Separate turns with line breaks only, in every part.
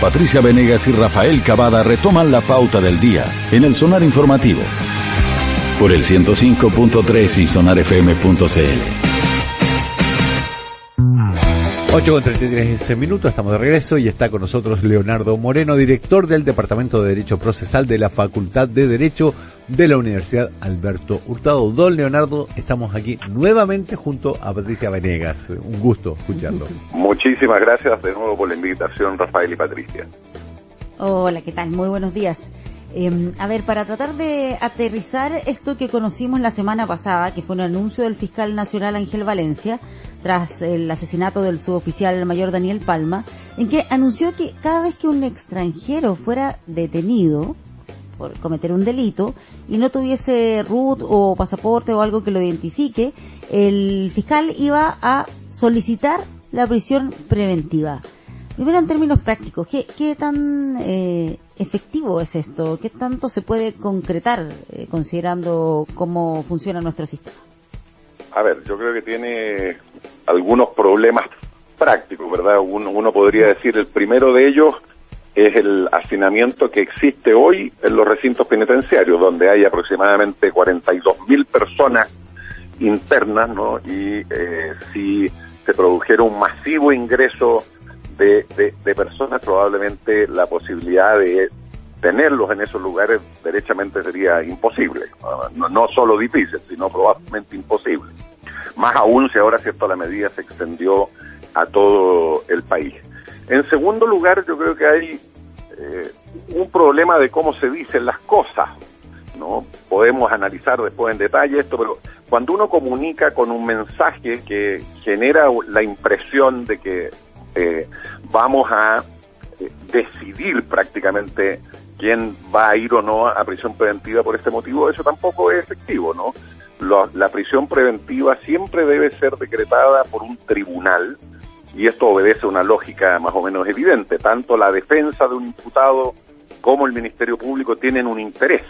Patricia Venegas y Rafael Cavada retoman la pauta del día en el Sonar Informativo por el 105.3 y sonarfm.cl.
8:33 estamos de regreso y está con nosotros Leonardo Moreno, director del Departamento de Derecho Procesal de la Facultad de Derecho de la Universidad Alberto Hurtado. Don Leonardo, estamos aquí nuevamente junto a Patricia Venegas. Un gusto escucharlo.
Muchísimas gracias de nuevo por la invitación, Rafael y Patricia.
Hola, ¿qué tal? Muy buenos días. A ver, para tratar de aterrizar esto que conocimos la semana pasada, que fue un anuncio del fiscal nacional Ángel Valencia, tras el asesinato del suboficial el mayor Daniel Palma, en que anunció que cada vez que un extranjero fuera detenido por cometer un delito y no tuviese RUT o pasaporte o algo que lo identifique, el fiscal iba a solicitar la prisión preventiva. Primero, en términos prácticos, ¿qué tan efectivo es esto? ¿Qué tanto se puede concretar considerando cómo funciona nuestro sistema?
A ver, yo creo que tiene algunos problemas prácticos, ¿verdad? Uno podría decir, el primero de ellos es el hacinamiento que existe hoy en los recintos penitenciarios, donde hay aproximadamente 42.000 personas internas, ¿no? Y si se produjera un masivo ingreso de personas, probablemente la posibilidad de tenerlos en esos lugares derechamente sería imposible. No solo difícil, sino probablemente imposible. Más aún si ahora, cierto, la medida se extendió a todo el país. En segundo lugar, yo creo que hay un problema de cómo se dicen las cosas, ¿no? Podemos analizar después en detalle esto, pero cuando uno comunica con un mensaje que genera la impresión de que vamos a decidir prácticamente quién va a ir o no a prisión preventiva por este motivo, eso tampoco es efectivo, ¿no? La prisión preventiva siempre debe ser decretada por un tribunal, y esto obedece a una lógica más o menos evidente. Tanto la defensa de un imputado como el Ministerio Público tienen un interés.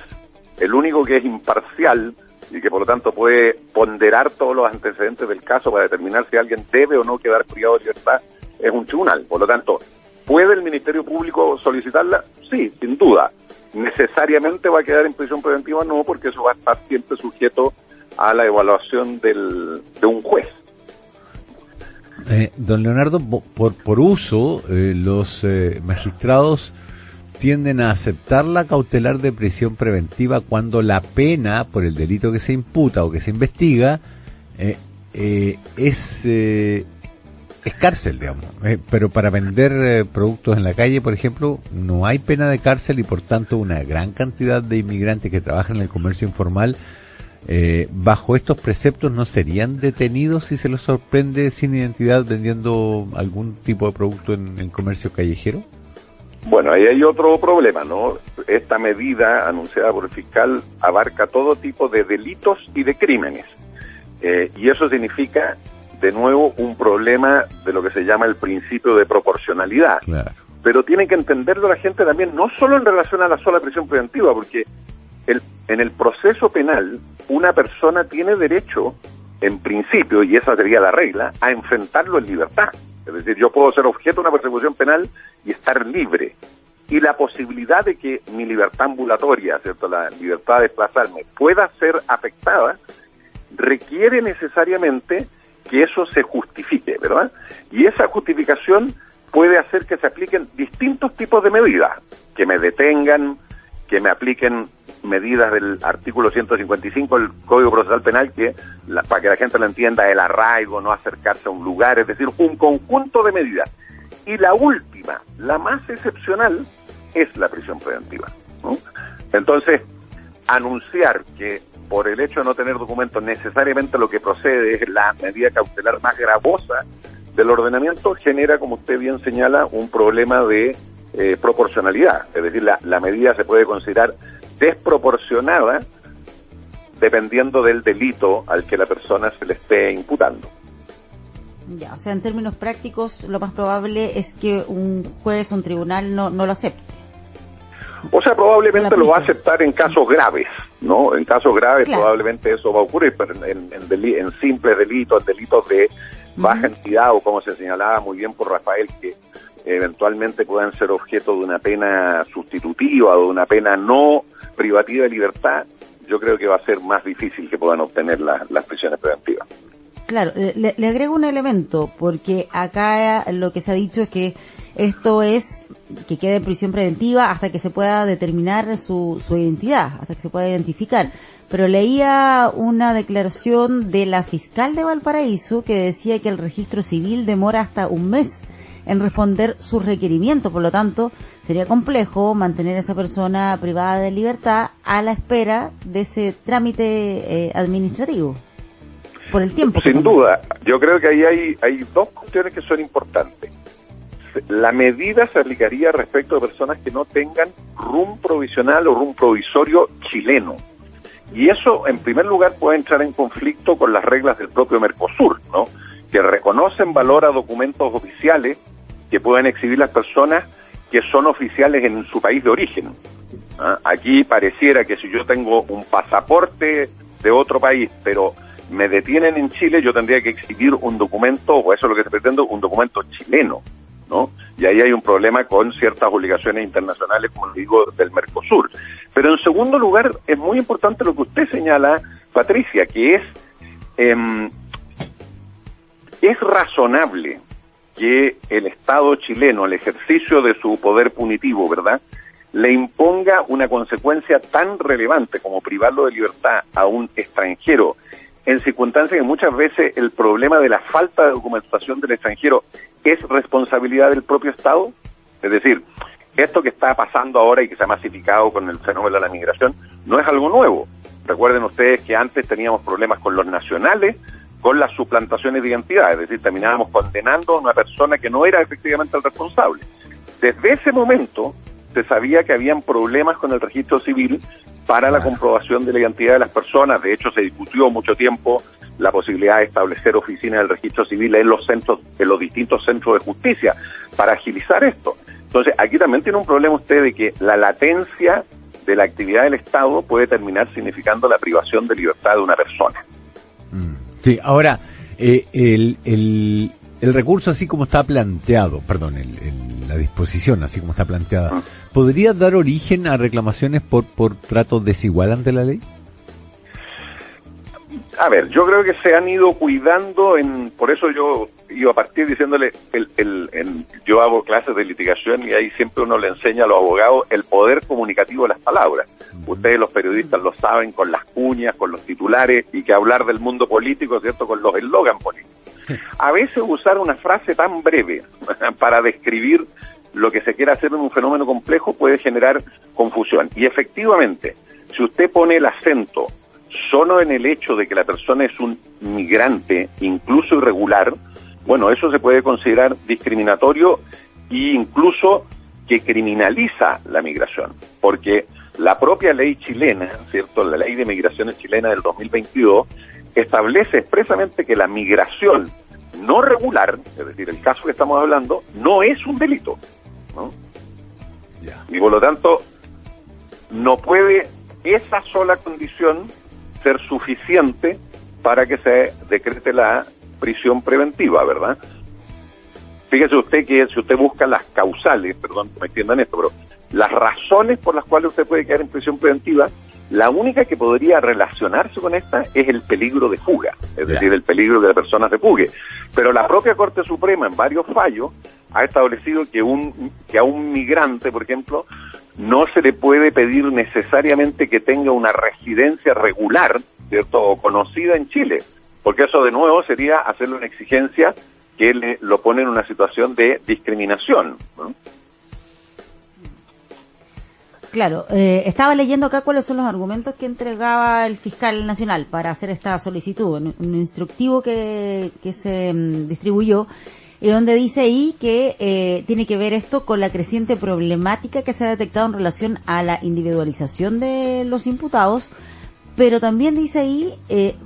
El único que es imparcial y que por lo tanto puede ponderar todos los antecedentes del caso para determinar si alguien debe o no quedar privado de libertad es un tribunal. Por lo tanto, ¿puede el Ministerio Público solicitarla? Sí, sin duda. ¿Necesariamente va a quedar en prisión preventiva? No, porque eso va a estar siempre sujeto a la evaluación de un juez.
Don Leonardo, por uso, los magistrados tienden a aceptar la cautelar de prisión preventiva cuando la pena por el delito que se imputa o que se investiga es cárcel, digamos. Pero para vender productos en la calle, por ejemplo, no hay pena de cárcel y por tanto una gran cantidad de inmigrantes que trabajan en el comercio informal bajo estos preceptos no serían detenidos si se los sorprende sin identidad vendiendo algún tipo de producto en comercio callejero.
Bueno, ahí hay otro problema, ¿no? Esta medida anunciada por el fiscal abarca todo tipo de delitos y de crímenes. Y eso significa, de nuevo, un problema de lo que se llama el principio de proporcionalidad.
Claro.
Pero tiene que entenderlo la gente también, no solo en relación a la sola prisión preventiva, porque en el proceso penal, una persona tiene derecho, en principio, y esa sería la regla, a enfrentarlo en libertad. Es decir, yo puedo ser objeto de una persecución penal y estar libre. Y la posibilidad de que mi libertad ambulatoria, ¿cierto?, la libertad de desplazarme, pueda ser afectada, requiere necesariamente que eso se justifique, ¿verdad? Y esa justificación puede hacer que se apliquen distintos tipos de medidas, que me detengan, que me apliquen medidas del artículo 155 del Código Procesal Penal, que para que la gente lo entienda, el arraigo, no acercarse a un lugar, es decir, un conjunto de medidas. Y la última, la más excepcional, es la prisión preventiva, ¿no? Entonces, anunciar que por el hecho de no tener documentos necesariamente lo que procede es la medida cautelar más gravosa del ordenamiento genera, como usted bien señala, un problema de proporcionalidad. Es decir, la medida se puede considerar desproporcionada dependiendo del delito al que la persona se le esté imputando.
Ya, o sea, en términos prácticos, lo más probable es que un juez, un tribunal no lo acepte.
O sea, probablemente lo va a aceptar en casos graves, ¿no? En casos graves, claro, probablemente eso va a ocurrir, pero en simples delitos, delitos de baja entidad, o como se señalaba muy bien por Rafael, que eventualmente puedan ser objeto de una pena sustitutiva o de una pena no privativa de libertad, yo creo que va a ser más difícil que puedan obtener las prisiones preventivas.
Claro, le agrego un elemento, porque acá lo que se ha dicho es que esto es que quede en prisión preventiva hasta que se pueda determinar su identidad, hasta que se pueda identificar. Pero leía una declaración de la fiscal de Valparaíso que decía que el registro civil demora hasta un mes en responder sus requerimientos, por lo tanto sería complejo mantener a esa persona privada de libertad a la espera de ese trámite administrativo, por el tiempo.
Sin duda, yo creo que ahí hay dos cuestiones que son importantes. La medida se aplicaría respecto de personas que no tengan RUM provisional o RUM provisorio chileno. Y eso, en primer lugar, puede entrar en conflicto con las reglas del propio Mercosur, ¿no? Que reconocen valor a documentos oficiales que pueden exhibir las personas que son oficiales en su país de origen. ¿Ah? Aquí pareciera que si yo tengo un pasaporte de otro país, pero me detienen en Chile, yo tendría que exhibir un documento, o eso es lo que se pretende, un documento chileno, ¿no? Y ahí hay un problema con ciertas obligaciones internacionales, como digo, del Mercosur. Pero en segundo lugar, es muy importante lo que usted señala, Patricia, que es razonable que el Estado chileno, el ejercicio de su poder punitivo, ¿verdad?, le imponga una consecuencia tan relevante como privarlo de libertad a un extranjero, en circunstancias que muchas veces el problema de la falta de documentación del extranjero es responsabilidad del propio Estado. Es decir, esto que está pasando ahora y que se ha masificado con el fenómeno de la migración no es algo nuevo. Recuerden ustedes que antes teníamos problemas con los nacionales, con las suplantaciones de identidad, es decir, terminábamos condenando a una persona que no era efectivamente el responsable. Desde ese momento se sabía que habían problemas con el registro civil para la comprobación de la identidad de las personas. De hecho, se discutió mucho tiempo la posibilidad de establecer oficinas del registro civil en los centros, en los distintos centros de justicia, para agilizar esto. Entonces, aquí también tiene un problema usted de que la latencia de la actividad del Estado puede terminar significando la privación de libertad de una persona.
Sí, ahora, el recurso así como está planteado, perdón, la disposición así como está planteada, ¿podría dar origen a reclamaciones por trato desigual ante la ley?
A ver, yo creo que se han ido cuidando, por eso yo iba a partir diciéndole, yo hago clases de litigación y ahí siempre uno le enseña a los abogados el poder comunicativo de las palabras. Ustedes los periodistas lo saben con las cuñas, con los titulares, y que hablar del mundo político, ¿cierto?, con los eslogan políticos. A veces usar una frase tan breve para describir lo que se quiere hacer en un fenómeno complejo puede generar confusión. Y efectivamente, si usted pone el acento solo en el hecho de que la persona es un migrante, incluso irregular, bueno, eso se puede considerar discriminatorio e incluso que criminaliza la migración, porque la propia ley chilena, ¿cierto?, la ley de migraciones chilena del 2022, establece expresamente que la migración no regular, es decir, el caso que estamos hablando, no es un delito, ¿no? Y por lo tanto, no puede esa sola condición ser suficiente para que se decrete la prisión preventiva, ¿verdad? Fíjese usted que si usted busca las causales, perdón que me entiendan esto, pero las razones por las cuales usted puede quedar en prisión preventiva, la única que podría relacionarse con esta es el peligro de fuga, es decir, el peligro de que la persona se fugue. Pero la propia Corte Suprema, en varios fallos, ha establecido que a un migrante, por ejemplo, no se le puede pedir necesariamente que tenga una residencia regular, ¿cierto?, o conocida en Chile, porque eso de nuevo sería hacerle una exigencia que lo pone en una situación de discriminación, ¿no?
Claro, estaba leyendo acá cuáles son los argumentos que entregaba el fiscal nacional para hacer esta solicitud, un instructivo que se distribuyó, y donde dice ahí que tiene que ver esto con la creciente problemática que se ha detectado en relación a la individualización de los imputados, pero también dice ahí,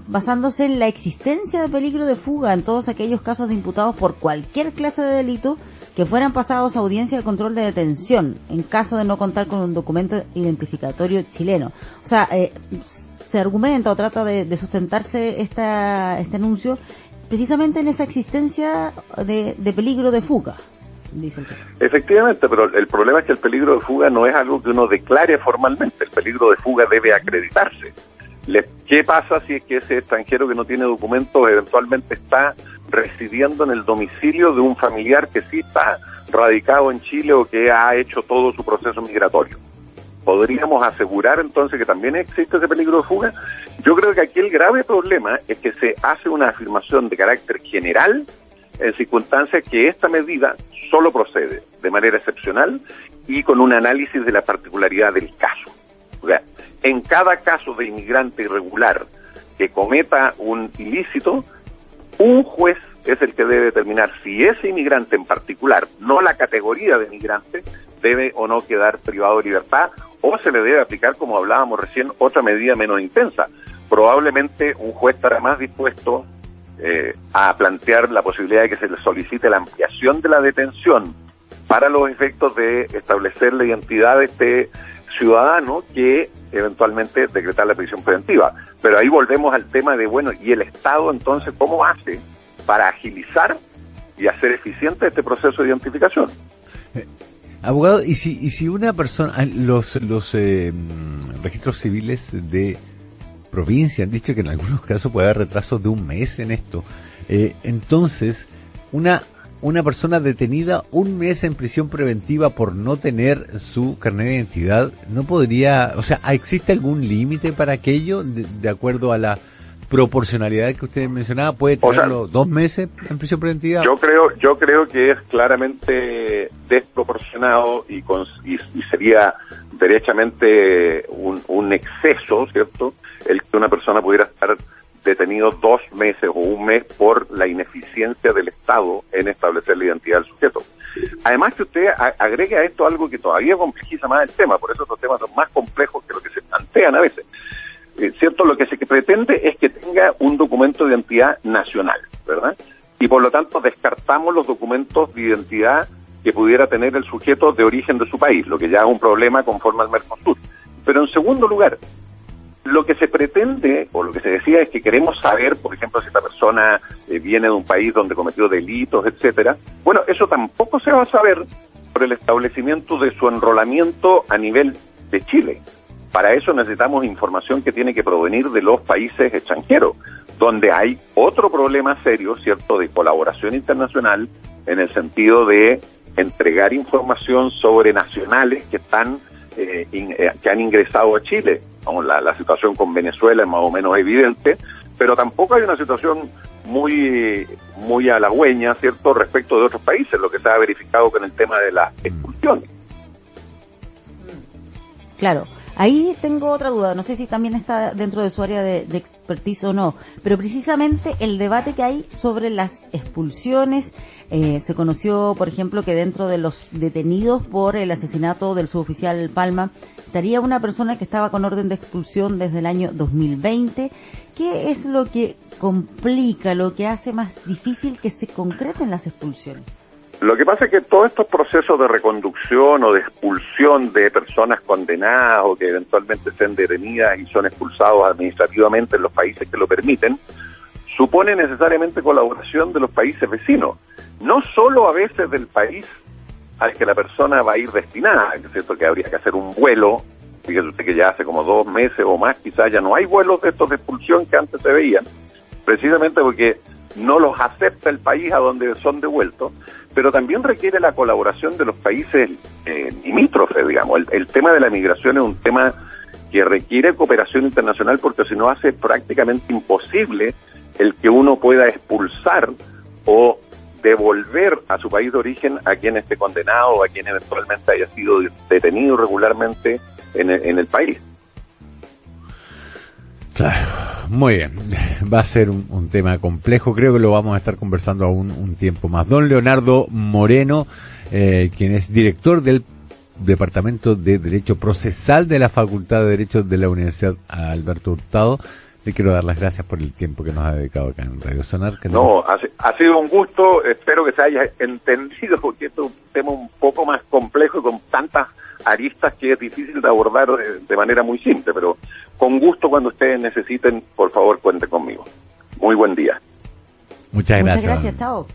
basándose en la existencia de peligro de fuga en todos aquellos casos de imputados por cualquier clase de delito que fueran pasados a audiencia de control de detención en caso de no contar con un documento identificatorio chileno. O sea, se argumenta o trata de sustentarse este anuncio precisamente en esa existencia de peligro de fuga. dicen.
Efectivamente, pero el problema es que el peligro de fuga no es algo que uno declare formalmente, el peligro de fuga debe acreditarse. ¿Qué pasa si es que ese extranjero que no tiene documentos eventualmente está residiendo en el domicilio de un familiar que sí está radicado en Chile o que ha hecho todo su proceso migratorio? ¿Podríamos asegurar entonces que también existe ese peligro de fuga? Yo creo que aquí el grave problema es que se hace una afirmación de carácter general en circunstancias que esta medida solo procede de manera excepcional y con un análisis de la particularidad del caso. O sea, en cada caso de inmigrante irregular que cometa un ilícito, un juez es el que debe determinar si ese inmigrante en particular, no la categoría de inmigrante, debe o no quedar privado de libertad, o se le debe aplicar, como hablábamos recién, otra medida menos intensa. Probablemente un juez estará más dispuesto a plantear la posibilidad de que se le solicite la ampliación de la detención para los efectos de establecer la identidad de este ciudadano que eventualmente decretar la prisión preventiva. Pero ahí volvemos al tema de, bueno, ¿y el Estado entonces cómo hace para agilizar y hacer eficiente este proceso de identificación?
Abogado, y si una persona, los registros civiles de provincia han dicho que en algunos casos puede haber retrasos de un mes en esto, entonces una persona detenida un mes en prisión preventiva por no tener su carnet de identidad, no podría, o sea, ¿existe algún límite para aquello de acuerdo a la proporcionalidad que usted mencionaba? ¿Puede tenerlo 2 meses en prisión preventiva?
Yo creo que es claramente desproporcionado y sería derechamente un exceso, ¿cierto?, el que una persona pudiera estar detenido 2 meses o 1 mes por la ineficiencia del Estado en establecer la identidad del sujeto. Además que usted agregue a esto algo que todavía complejiza más el tema, por eso estos temas son más complejos que lo que se plantean a veces. ¿Cierto? Lo que se pretende es que tenga un documento de identidad nacional, ¿verdad? Y por lo tanto descartamos los documentos de identidad que pudiera tener el sujeto de origen de su país, lo que ya es un problema conforme al Mercosur. Pero en segundo lugar, lo que se pretende, o lo que se decía, es que queremos saber, por ejemplo, si esta persona viene de un país donde cometió delitos, etcétera. Bueno, eso tampoco se va a saber por el establecimiento de su enrolamiento a nivel de Chile. Para eso necesitamos información que tiene que provenir de los países extranjeros, donde hay otro problema serio, ¿cierto?, de colaboración internacional, en el sentido de entregar información sobre nacionales que están que han ingresado a Chile. Vamos, la situación con Venezuela es más o menos evidente, pero tampoco hay una situación muy halagüeña, ¿cierto?, respecto de otros países, lo que se ha verificado con el tema de las expulsiones.
Claro. Ahí tengo otra duda, no sé si también está dentro de su área de expertise o no, pero precisamente el debate que hay sobre las expulsiones, se conoció, por ejemplo, que dentro de los detenidos por el asesinato del suboficial Palma, estaría una persona que estaba con orden de expulsión desde el año 2020. ¿Qué es lo que complica, lo que hace más difícil que se concreten las expulsiones?
Lo que pasa es que todos estos procesos de reconducción o de expulsión de personas condenadas o que eventualmente sean detenidas y son expulsados administrativamente en los países que lo permiten, supone necesariamente colaboración de los países vecinos, no solo a veces del país al que la persona va a ir destinada, es cierto que habría que hacer un vuelo, fíjese usted que ya hace como 2 meses o más, quizás ya no hay vuelos de estos de expulsión que antes se veían, precisamente porque no los acepta el país a donde son devueltos, pero también requiere la colaboración de los países limítrofes, digamos. El tema de la migración es un tema que requiere cooperación internacional porque si no hace prácticamente imposible el que uno pueda expulsar o devolver a su país de origen a quien esté condenado o a quien eventualmente haya sido detenido irregularmente en el país.
Claro, muy bien. Va a ser un tema complejo. Creo que lo vamos a estar conversando aún un tiempo más. Don Leonardo Moreno, quien es director del Departamento de Derecho Procesal de la Facultad de Derecho de la Universidad Alberto Hurtado. Le quiero dar las gracias por el tiempo que nos ha dedicado acá en Radio Sonar.
No, ha sido un gusto. Espero que se haya entendido porque esto es un tema un poco más complejo y con tantas aristas que es difícil de abordar de manera muy simple, pero con gusto cuando ustedes necesiten, por favor, cuenten conmigo. Muy buen día.
Muchas gracias.
Muchas gracias, chao.